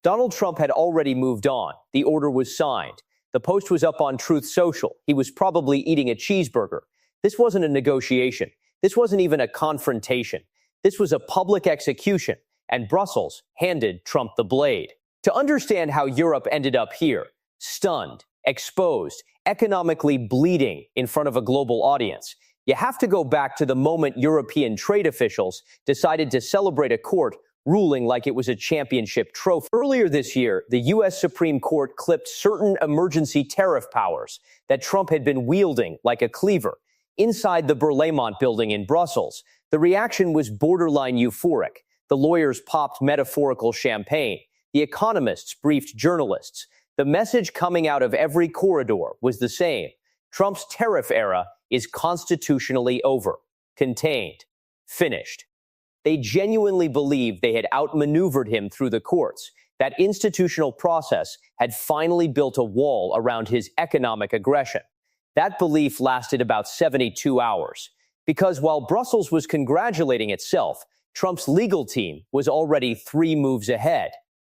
Donald Trump had already moved on. The order was signed. The post was up on Truth Social. He was probably eating a cheeseburger. This wasn't a negotiation. This wasn't even a confrontation. This was a public execution, and Brussels handed Trump the blade. To understand how Europe ended up here, stunned, exposed, economically bleeding in front of a global audience, you have to go back to the moment European trade officials decided to celebrate a court ruling like it was a championship trophy. Earlier this year, the U.S. Supreme Court clipped certain emergency tariff powers that Trump had been wielding like a cleaver. Inside the Berlaymont building in Brussels, the reaction was borderline euphoric. The lawyers popped metaphorical champagne. The economists briefed journalists. The message coming out of every corridor was the same. Trump's tariff era is constitutionally over, contained, finished. They genuinely believed they had outmaneuvered him through the courts. That institutional process had finally built a wall around his economic aggression. That belief lasted about 72 hours. Because while Brussels was congratulating itself, Trump's legal team was already 3 moves ahead.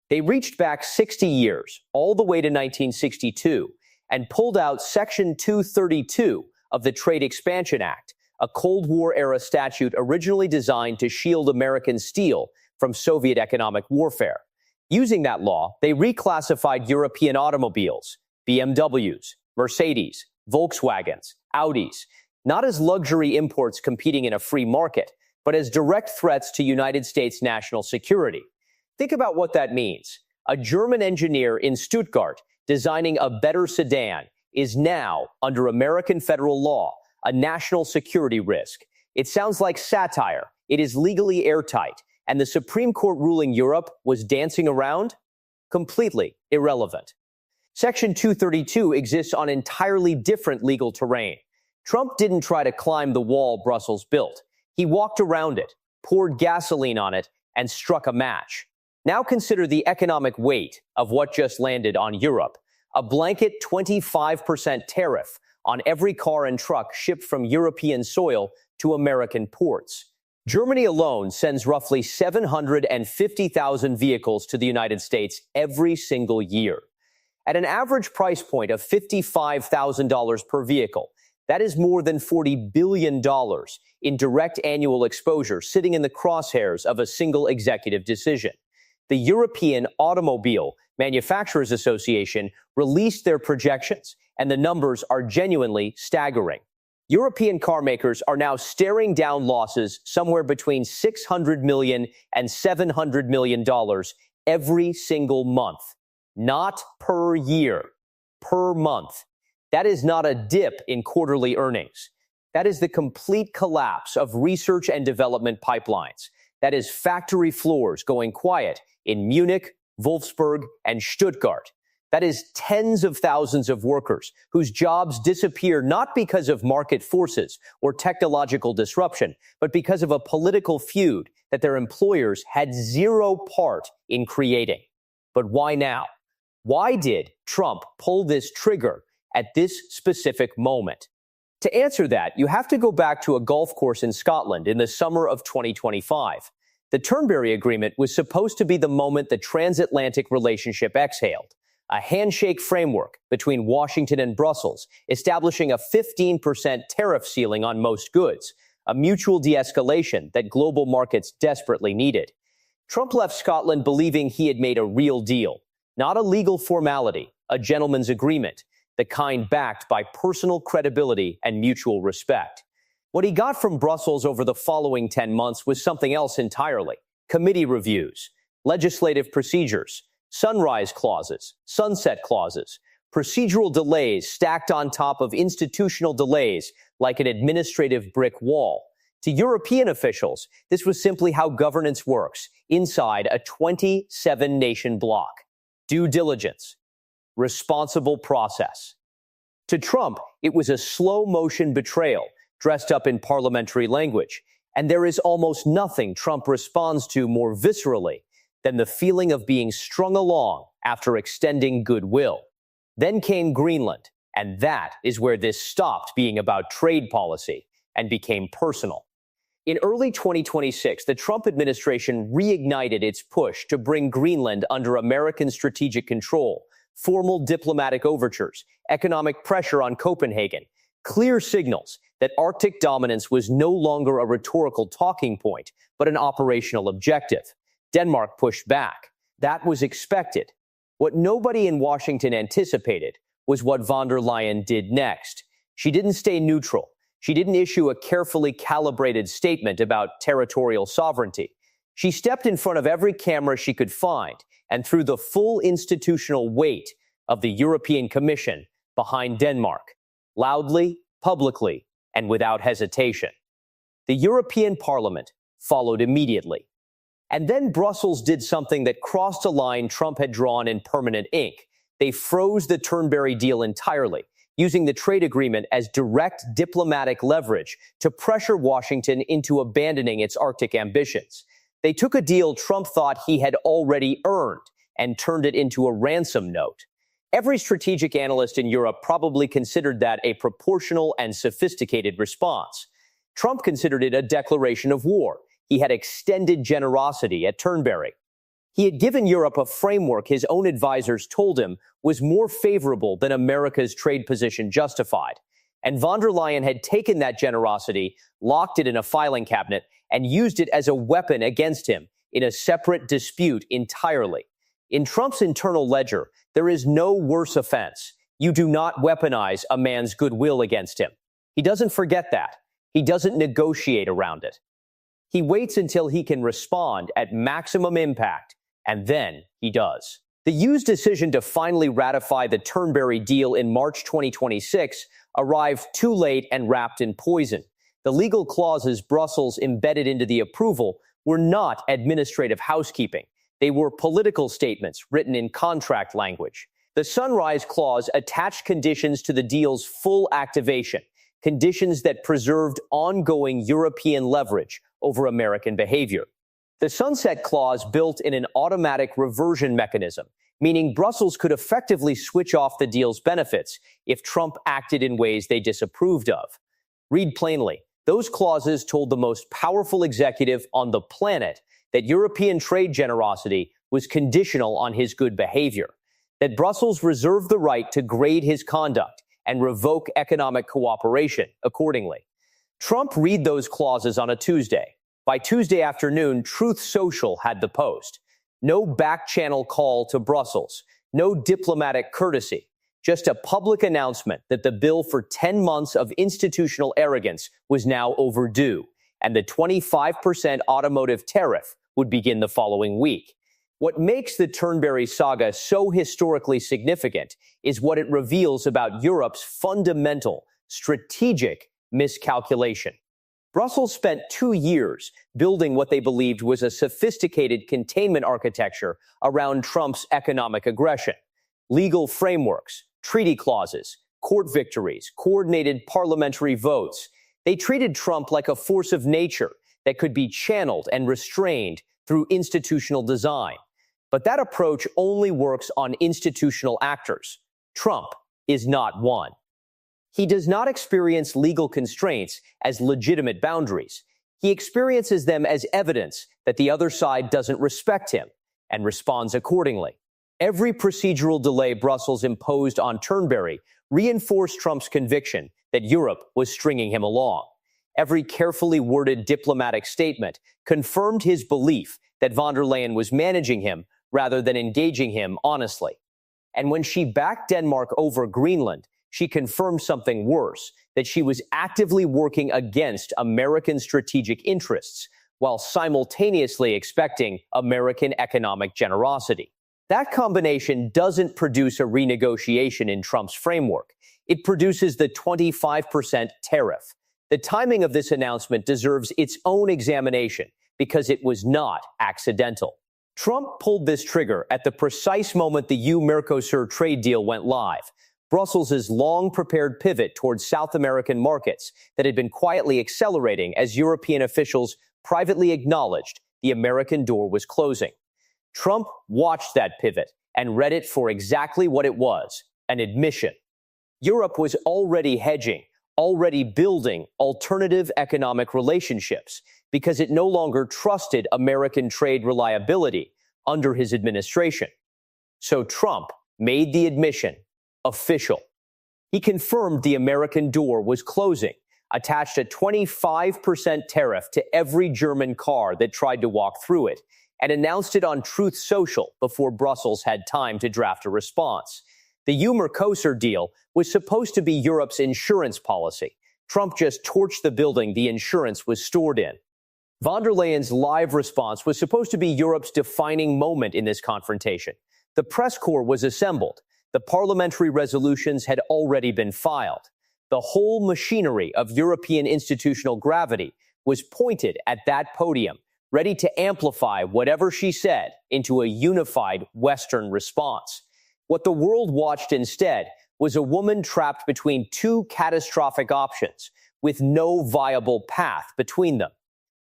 They reached back 60 years, all the way to 1962, and pulled out Section 232 of the Trade Expansion Act, a Cold War-era statute originally designed to shield American steel from Soviet economic warfare. Using that law, they reclassified European automobiles, BMWs, Mercedes, Volkswagens, Audis, not as luxury imports competing in a free market, but as direct threats to United States national security. Think about what that means. A German engineer in Stuttgart designing a better sedan is now, under American federal law, a national security risk. It sounds like satire. It is legally airtight. And the Supreme Court ruling Europe was dancing around? Completely irrelevant. Section 232 exists on entirely different legal terrain. Trump didn't try to climb the wall Brussels built. He walked around it, poured gasoline on it, and struck a match. Now consider the economic weight of what just landed on Europe. A blanket 25% tariff on every car and truck shipped from European soil to American ports. Germany alone sends roughly 750,000 vehicles to the United States every single year. At an average price point of $55,000 per vehicle, that is more than $40 billion in direct annual exposure sitting in the crosshairs of a single executive decision. The European Automobile Manufacturers Association released their projections, and the numbers are genuinely staggering. European car makers are now staring down losses somewhere between $600 million and $700 million every single month. Not per year, per month. That is not a dip in quarterly earnings. That is the complete collapse of research and development pipelines. That is factory floors going quiet in Munich, Wolfsburg, and Stuttgart. That is tens of thousands of workers whose jobs disappear not because of market forces or technological disruption, but because of a political feud that their employers had zero part in creating. But why now? Why did Trump pull this trigger at this specific moment? To answer that, you have to go back to a golf course in Scotland in the summer of 2025. The Turnberry Agreement was supposed to be the moment the transatlantic relationship exhaled, a handshake framework between Washington and Brussels, establishing a 15% tariff ceiling on most goods, a mutual de-escalation that global markets desperately needed. Trump left Scotland believing he had made a real deal, not a legal formality, a gentleman's agreement, the kind backed by personal credibility and mutual respect. What he got from Brussels over the following 10 months was something else entirely. Committee reviews, legislative procedures, sunrise clauses, sunset clauses, procedural delays stacked on top of institutional delays like an administrative brick wall. To European officials, this was simply how governance works inside a 27-nation bloc. Due diligence, responsible process. To Trump, it was a slow-motion betrayal dressed up in parliamentary language, and there is almost nothing Trump responds to more viscerally than the feeling of being strung along after extending goodwill. Then came Greenland, and that is where this stopped being about trade policy and became personal. In early 2026, the Trump administration reignited its push to bring Greenland under American strategic control, formal diplomatic overtures, economic pressure on Copenhagen, clear signals that Arctic dominance was no longer a rhetorical talking point, but an operational objective. Denmark pushed back. That was expected. What nobody in Washington anticipated was what von der Leyen did next. She didn't stay neutral. She didn't issue a carefully calibrated statement about territorial sovereignty. She stepped in front of every camera she could find and threw the full institutional weight of the European Commission behind Denmark, loudly, publicly, and without hesitation. The European Parliament followed immediately. And then Brussels did something that crossed a line Trump had drawn in permanent ink. They froze the Turnberry deal entirely, using the trade agreement as direct diplomatic leverage to pressure Washington into abandoning its Arctic ambitions. They took a deal Trump thought he had already earned and turned it into a ransom note. Every strategic analyst in Europe probably considered that a proportional and sophisticated response. Trump considered it a declaration of war. He had extended generosity at Turnberry. He had given Europe a framework his own advisors told him was more favorable than America's trade position justified. And von der Leyen had taken that generosity, locked it in a filing cabinet, and used it as a weapon against him in a separate dispute entirely. In Trump's internal ledger, there is no worse offense. You do not weaponize a man's goodwill against him. He doesn't forget that. He doesn't negotiate around it. He waits until he can respond at maximum impact. And then he does. The EU's decision to finally ratify the Turnberry deal in March 2026 arrived too late and wrapped in poison. The legal clauses Brussels embedded into the approval were not administrative housekeeping. They were political statements written in contract language. The Sunrise Clause attached conditions to the deal's full activation, conditions that preserved ongoing European leverage over American behavior. The Sunset Clause built in an automatic reversion mechanism, meaning Brussels could effectively switch off the deal's benefits if Trump acted in ways they disapproved of. Read plainly, those clauses told the most powerful executive on the planet that European trade generosity was conditional on his good behavior, that Brussels reserved the right to grade his conduct and revoke economic cooperation accordingly. Trump read those clauses on a Tuesday. By Tuesday afternoon, Truth Social had the post. No back-channel call to Brussels, no diplomatic courtesy, just a public announcement that the bill for 10 months of institutional arrogance was now overdue, and the 25% automotive tariff would begin the following week. What makes the Turnberry saga so historically significant is what it reveals about Europe's fundamental strategic miscalculation. Brussels spent 2 years building what they believed was a sophisticated containment architecture around Trump's economic aggression. Legal frameworks, treaty clauses, court victories, coordinated parliamentary votes. They treated Trump like a force of nature that could be channeled and restrained through institutional design. But that approach only works on institutional actors. Trump is not one. He does not experience legal constraints as legitimate boundaries. He experiences them as evidence that the other side doesn't respect him and responds accordingly. Every procedural delay Brussels imposed on Turnberry reinforced Trump's conviction that Europe was stringing him along. Every carefully worded diplomatic statement confirmed his belief that von der Leyen was managing him rather than engaging him honestly. And when she backed Denmark over Greenland, she confirmed something worse, that she was actively working against American strategic interests while simultaneously expecting American economic generosity. That combination doesn't produce a renegotiation in Trump's framework. It produces the 25% tariff. The timing of this announcement deserves its own examination because it was not accidental. Trump pulled this trigger at the precise moment the EU-Mercosur trade deal went live. Brussels' long-prepared pivot towards South American markets that had been quietly accelerating as European officials privately acknowledged the American door was closing. Trump watched that pivot and read it for exactly what it was, an admission. Europe was already hedging, already building alternative economic relationships because it no longer trusted American trade reliability under his administration. So Trump made the admission official. He confirmed the American door was closing, attached a 25% tariff to every German car that tried to walk through it, and announced it on Truth Social before Brussels had time to draft a response. The EU-Mercosur deal was supposed to be Europe's insurance policy. Trump just torched the building the insurance was stored in. Von der Leyen's live response was supposed to be Europe's defining moment in this confrontation. The press corps was assembled. The parliamentary resolutions had already been filed. The whole machinery of European institutional gravity was pointed at that podium, ready to amplify whatever she said into a unified Western response. What the world watched instead was a woman trapped between two catastrophic options with no viable path between them.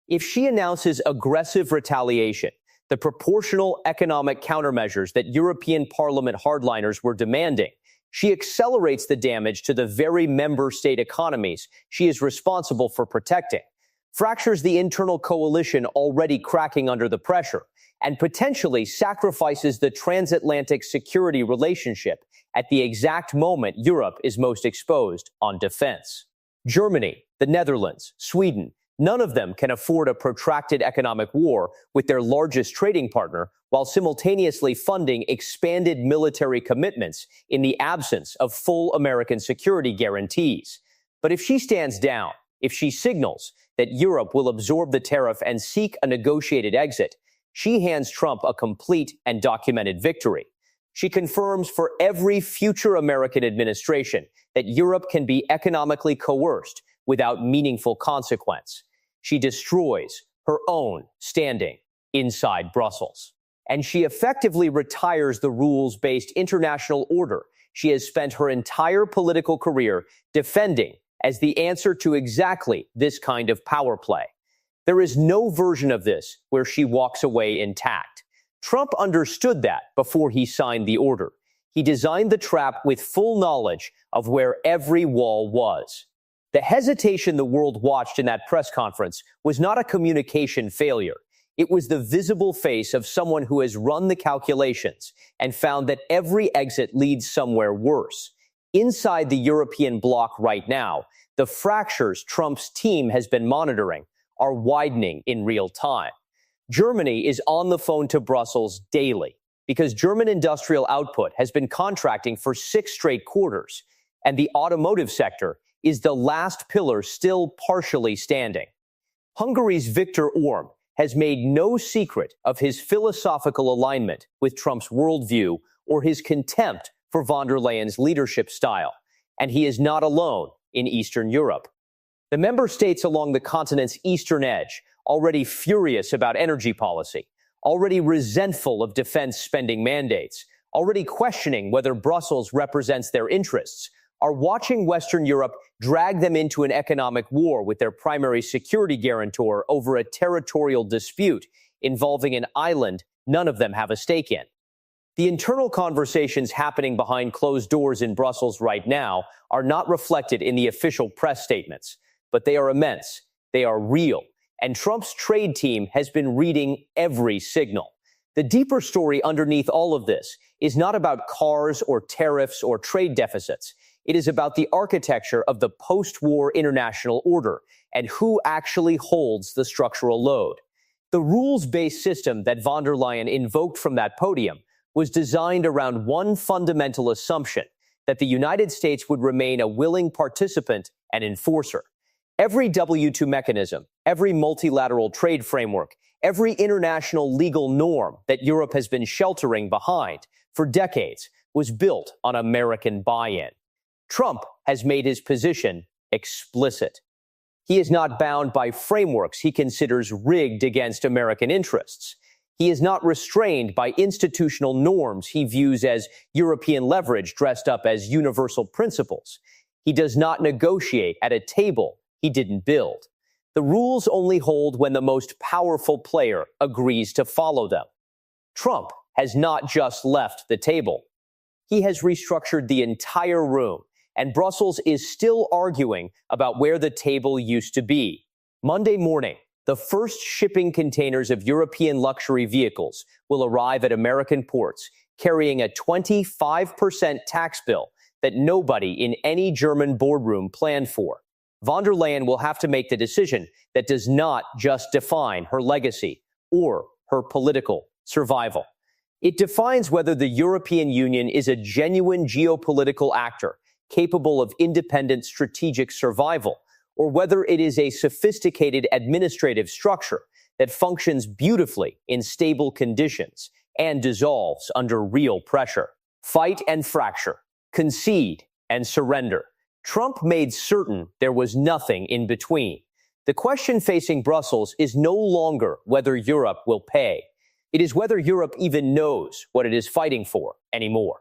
If she announces aggressive retaliation, the proportional economic countermeasures that European Parliament hardliners were demanding, she accelerates the damage to the very member state economies she is responsible for protecting, fractures the internal coalition already cracking under the pressure, and potentially sacrifices the transatlantic security relationship at the exact moment Europe is most exposed on defense. Germany, the Netherlands, Sweden, none of them can afford a protracted economic war with their largest trading partner while simultaneously funding expanded military commitments in the absence of full American security guarantees. But if she stands down, if she signals that Europe will absorb the tariff and seek a negotiated exit, she hands Trump a complete and documented victory. She confirms for every future American administration that Europe can be economically coerced without meaningful consequence. She destroys her own standing inside Brussels. And she effectively retires the rules-based international order she has spent her entire political career defending as the answer to exactly this kind of power play. There is no version of this where she walks away intact. Trump understood that before he signed the order. He designed the trap with full knowledge of where every wall was. The hesitation the world watched in that press conference was not a communication failure. It was the visible face of someone who has run the calculations and found that every exit leads somewhere worse. Inside the European bloc right now, the fractures Trump's team has been monitoring are widening in real time. Germany is on the phone to Brussels daily because German industrial output has been contracting for 6 straight quarters, and the automotive sector is the last pillar still partially standing. Hungary's Viktor Orban has made no secret of his philosophical alignment with Trump's worldview or his contempt for von der Leyen's leadership style, and he is not alone in Eastern Europe. The member states along the continent's eastern edge, already furious about energy policy, already resentful of defense spending mandates, already questioning whether Brussels represents their interests, are watching Western Europe drag them into an economic war with their primary security guarantor over a territorial dispute involving an island none of them have a stake in. The internal conversations happening behind closed doors in Brussels right now are not reflected in the official press statements, but they are immense, they are real, and Trump's trade team has been reading every signal. The deeper story underneath all of this is not about cars or tariffs or trade deficits. It is about the architecture of the post-war international order and who actually holds the structural load. The rules-based system that von der Leyen invoked from that podium was designed around one fundamental assumption, that the United States would remain a willing participant and enforcer. Every W2 mechanism, every multilateral trade framework, every international legal norm that Europe has been sheltering behind for decades was built on American buy-in. Trump has made his position explicit. He is not bound by frameworks he considers rigged against American interests. He is not restrained by institutional norms he views as European leverage dressed up as universal principles. He does not negotiate at a table he didn't build. The rules only hold when the most powerful player agrees to follow them. Trump has not just left the table. He has restructured the entire room and Brussels is still arguing about where the table used to be. Monday morning, the first shipping containers of European luxury vehicles will arrive at American ports, carrying a 25% tax bill that nobody in any German boardroom planned for. Von der Leyen will have to make the decision that does not just define her legacy or her political survival. It defines whether the European Union is a genuine geopolitical actor capable of independent strategic survival, or whether it is a sophisticated administrative structure that functions beautifully in stable conditions and dissolves under real pressure. Fight and fracture, concede and surrender. Trump made certain there was nothing in between. The question facing Brussels is no longer whether Europe will pay. It is whether Europe even knows what it is fighting for anymore.